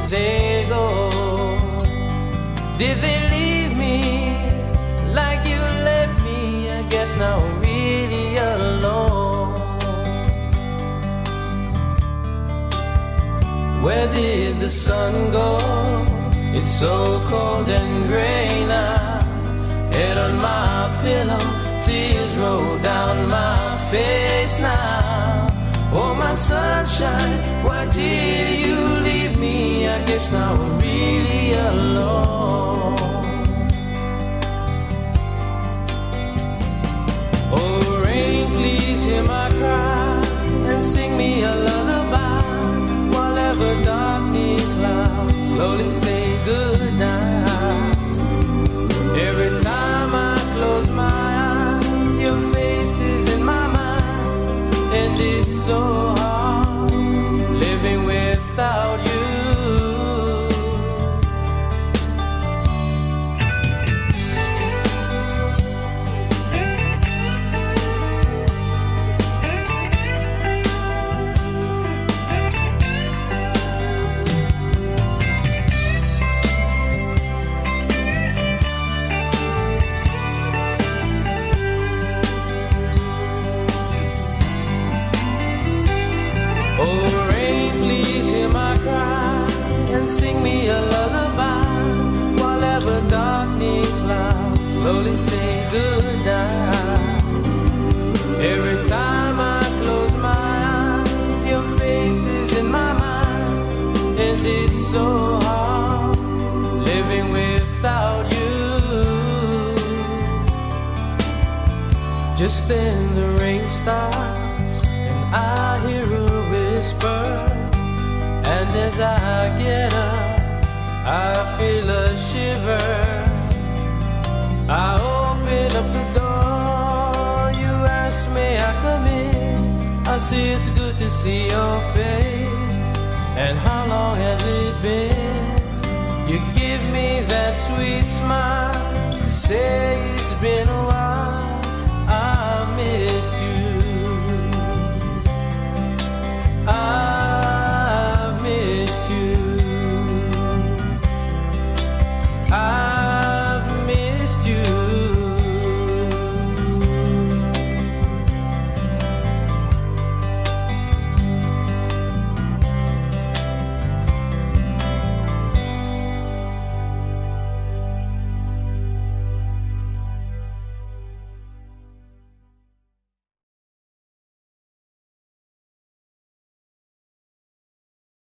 they go? Did they leave me like you left me? I guess now I'm really alone. Where did the sun go? It's so cold and gray now. Head on my pillow, tears roll down my face now. Oh my sunshine, why did you leave me? I guess now I'm really alone. Oh rain, please hear my cry and sing me a lullaby, while ever darkening clouds slowly say goodnight. Every time I close my eyes, your face is in my mind, and it's so hard living without you. Oh rain, please hear my cry and sing me a lullaby, while ever darkening clouds slowly say goodnight. Every time I close my eyes, your face is in my mind, and it's so hard living without you. Just then the rain stops and I hear a whisper, and as I get up, I feel a shiver. I open up the door, you ask me I come in. I say it's good to see your face, and how long has it been? You give me that sweet smile, say